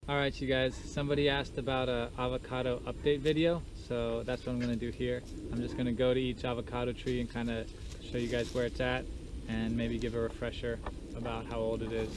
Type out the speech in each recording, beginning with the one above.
Alright you guys, somebody asked about a avocado update video, so that's what I'm going to do here. I'm just going to go to each avocado tree and kind of show you guys where it's at and maybe give a refresher about how old it is.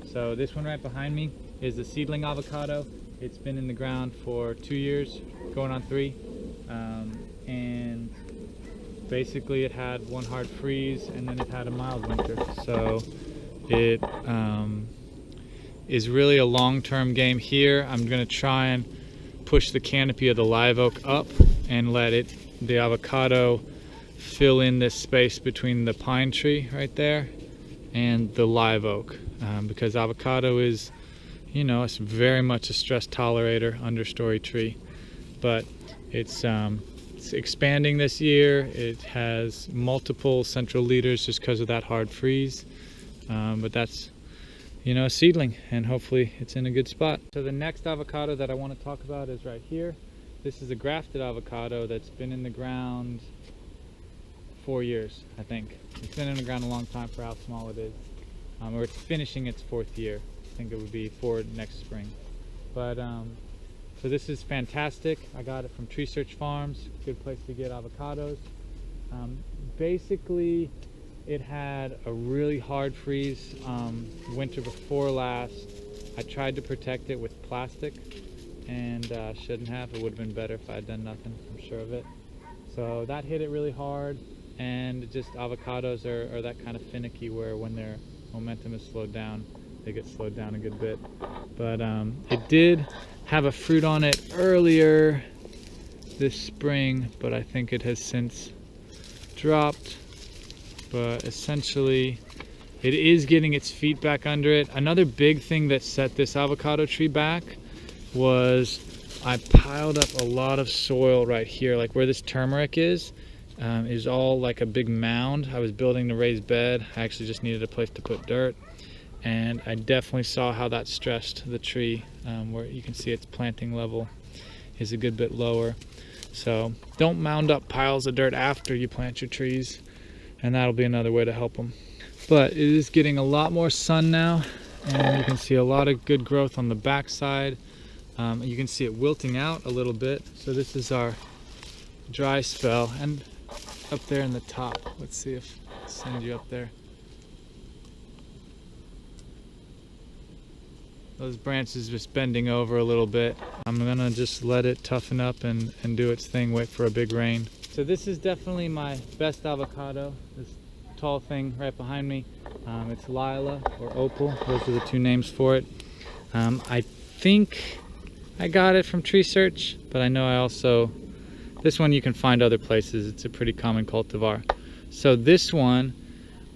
So this one right behind me is the Seedling Avocado. It's been in the ground for 2 years, going on 3, and basically it had one hard freeze and then it had a mild winter. So it is really a long-term game here. I'm going to try and push the canopy of the live oak up and let the avocado fill in this space between the pine tree right there and the live oak, because avocado is, you know, it's very much a stress tolerator understory tree, but it's expanding this year. It has multiple central leaders just because of that hard freeze, but that's, you know, a seedling, and hopefully it's in a good spot. So the next avocado that I want to talk about is right here. This is a grafted avocado that's been in the ground 4 years, I think. It's been in the ground a long time for how small it is. Or it's finishing its 4th year. I think it would be 4 next spring. But so this is fantastic. I got it from Tree Search Farms. Good place to get avocados. Basically, it had a really hard freeze winter before last. I tried to protect it with plastic and shouldn't have. It would have been better if I had done nothing, I'm sure of it. So that hit it really hard, and just avocados are that kind of finicky where when their momentum is slowed down, they get slowed down a good bit. But it did have a fruit on it earlier this spring, but I think it has since dropped. But essentially it is getting its feet back under it. Another big thing that set this avocado tree back was I piled up a lot of soil right here, like where this turmeric is all like a big mound. I was building the raised bed. I actually just needed a place to put dirt, and I definitely saw how that stressed the tree, where you can see its planting level is a good bit lower. So don't mound up piles of dirt after you plant your trees, and that'll be another way to help them. But it is getting a lot more sun now, and you can see a lot of good growth on the back side. You can see it wilting out a little bit. So this is our dry spell, and up there in the top, let's see if I'll send you up there. Those branches just bending over a little bit. I'm gonna just let it toughen up and do its thing, wait for a big rain. So this is definitely my best avocado, this tall thing right behind me. It's Lila or Opal, those are the 2 names for it. I think I got it from Tree Search, but I know I also, this one you can find other places. It's a pretty common cultivar. So this one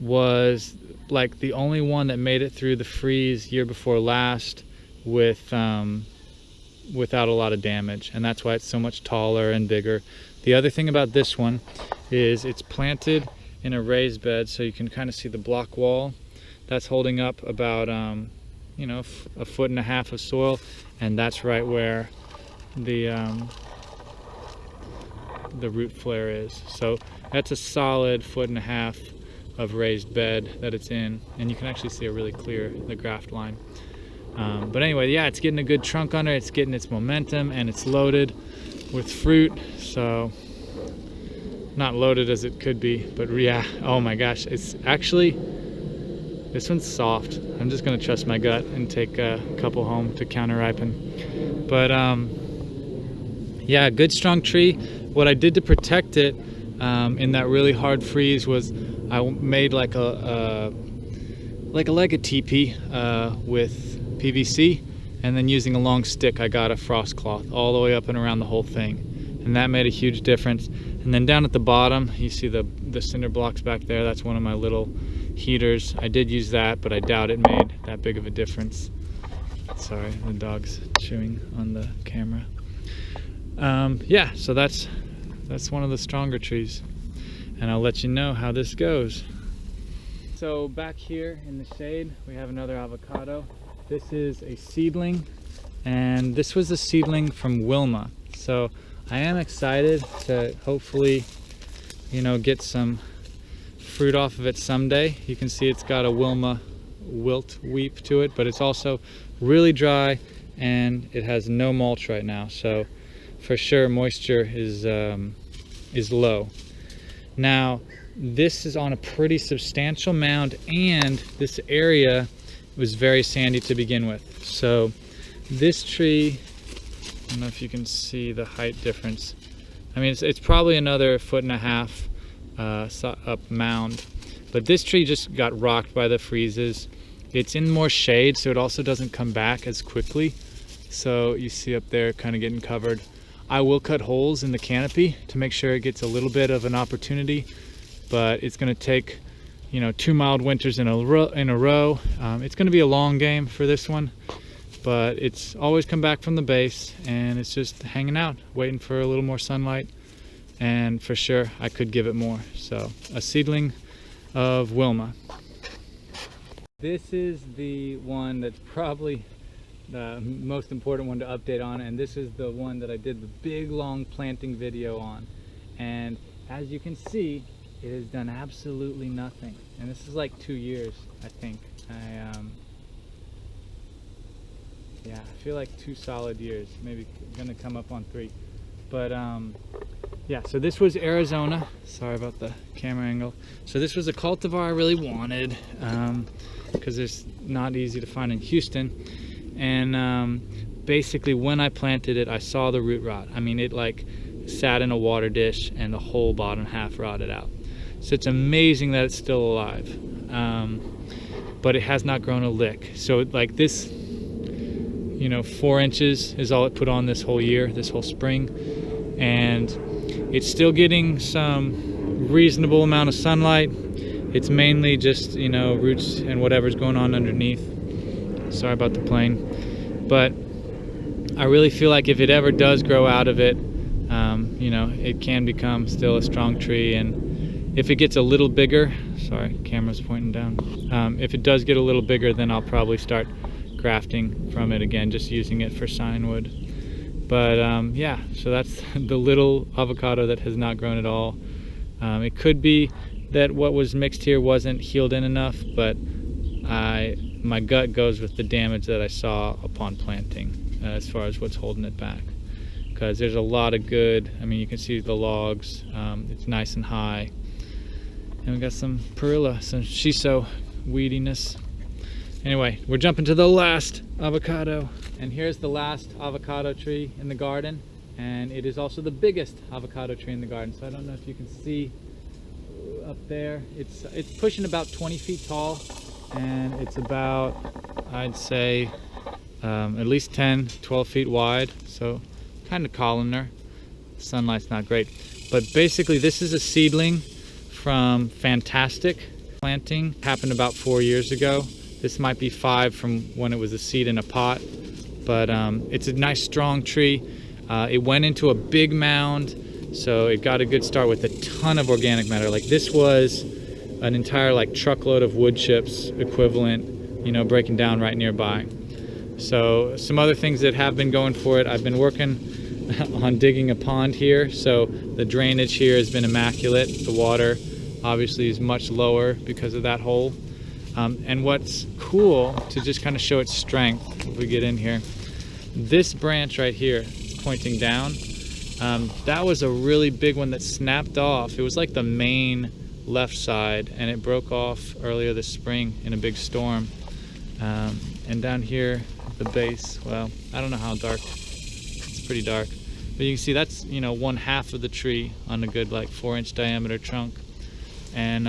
was like the only one that made it through the freeze year before last without a lot of damage, and that's why it's so much taller and bigger. The other thing about this one is it's planted in a raised bed, so you can kind of see the block wall. That's holding up about you know, 1.5 feet of soil, and that's right where the root flare is. So that's a solid 1.5 feet of raised bed that it's in, and you can actually see it really clear, the graft line. But anyway, yeah, it's getting a good trunk under it, it's getting its momentum, and it's loaded with fruit. So not loaded as it could be, but yeah, oh my gosh, it's actually, this one's soft. I'm just gonna trust my gut and take a couple home to counter ripen. But yeah, good strong tree. What I did to protect it in that really hard freeze was I made like a teepee with PVC, and then using a long stick I got a frost cloth all the way up and around the whole thing, and that made a huge difference. And then down at the bottom you see the cinder blocks back there. That's one of my little heaters. I did use that, but I doubt it made that big of a difference. Sorry, the dog's chewing on the camera. Yeah, so that's one of the stronger trees, and I'll let you know how this goes. So back here in the shade we have another avocado. This is a seedling, and this was a seedling from Wilma. So I am excited to hopefully, you know, get some fruit off of it someday. You can see it's got a Wilma wilt weep to it, but it's also really dry and it has no mulch right now, so for sure moisture is low. Now this is on a pretty substantial mound, and this area was very sandy to begin with. So this tree, I don't know if you can see the height difference. I mean, it's probably another 1.5 foot up mound, but this tree just got rocked by the freezes. It's in more shade, so it also doesn't come back as quickly. So you see up there kind of getting covered. I will cut holes in the canopy to make sure it gets a little bit of an opportunity, but it's going to take, you know, 2 mild winters in a row. It's going to be a long game for this one, but it's always come back from the base, and it's just hanging out, waiting for a little more sunlight, and for sure I could give it more. So a seedling of Wilma. This is the one that's probably the most important one to update on, and this is the one that I did the big long planting video on. And as you can see, it has done absolutely nothing, and this is like 2 years, I think. Yeah, I feel like 2 solid years, maybe gonna come up on 3. But yeah, so this was Arizona. Sorry about the camera angle. So this was a cultivar I really wanted, because it's not easy to find in Houston. And basically when I planted it, I saw the root rot. I mean, it like sat in a water dish and the whole bottom half rotted out. So it's amazing that it's still alive, but it has not grown a lick. So like this, you know, 4 inches is all it put on this whole year, this whole spring, and it's still getting some reasonable amount of sunlight. It's mainly just, you know, roots and whatever's going on underneath. Sorry about the plane, but I really feel like if it ever does grow out of it, you know, it can become still a strong tree. And if it gets a little bigger, sorry, camera's pointing down. If it does get a little bigger, then I'll probably start grafting from it again, just using it for sign wood. But yeah, so that's the little avocado that has not grown at all. It could be that what was mixed here wasn't healed in enough, but my gut goes with the damage that I saw upon planting, as far as what's holding it back. Because there's a lot of good, I mean, you can see the logs, it's nice and high. And we got some perilla, some shiso weediness. Anyway, we're jumping to the last avocado. And here's the last avocado tree in the garden. And it is also the biggest avocado tree in the garden. So I don't know if you can see up there. It's pushing about 20 feet tall. And it's about, I'd say, at least 10, 12 feet wide. So kind of columnar. Sunlight's not great. But basically this is a seedling from Fantastic planting. Happened about 4 years ago. This might be 5 from when it was a seed in a pot. But it's a nice strong tree. It went into a big mound, so it got a good start with a ton of organic matter. Like this was an entire like truckload of wood chips equivalent, you know, breaking down right nearby. So some other things that have been going for it, I've been working on digging a pond here, so the drainage here has been immaculate. The water obviously is much lower because of that hole. And what's cool, to just kind of show its strength, if we get in here, this branch right here pointing down, that was a really big one that snapped off. It was like the main left side, and it broke off earlier this spring in a big storm. And down here at the base, well, I don't know how dark, it's pretty dark, but you can see that's, you know, 1/2 of the tree on a good like 4-inch diameter trunk. And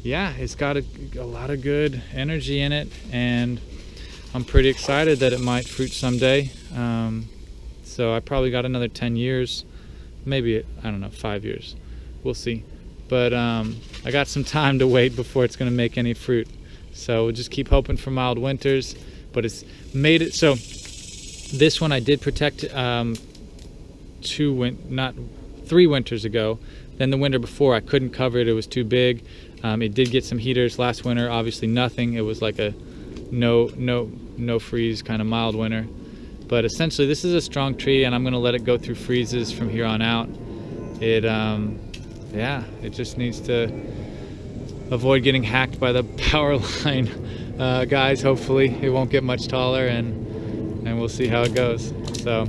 yeah, it's got a lot of good energy in it, and I'm pretty excited that it might fruit someday. So I probably got another 10 years, maybe, I don't know, 5 years, we'll see. But I got some time to wait before it's going to make any fruit. So we'll just keep hoping for mild winters. But it's made it so this one I did protect 3 winters ago. Then the winter before I couldn't cover it, it was too big. It did get some heaters last winter, obviously nothing. It was like a no freeze kind of mild winter. But essentially this is a strong tree, and I'm going to let it go through freezes from here on out. It yeah, it just needs to avoid getting hacked by the power line guys. Hopefully it won't get much taller, and we'll we'll see how it goes. So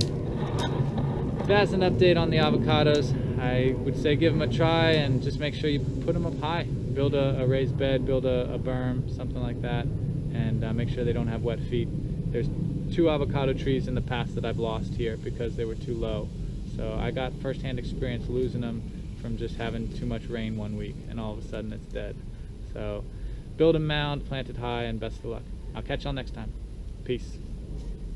that's an update on the avocados. I would say give them a try and just make sure you put them up high. Build a raised bed, build a berm, something like that, and make sure they don't have wet feet. There's 2 avocado trees in the past that I've lost here because they were too low. So I got first-hand experience losing them from just having too much rain one week, and all of a sudden it's dead. So build a mound, plant it high, and best of luck. I'll catch y'all next time. Peace.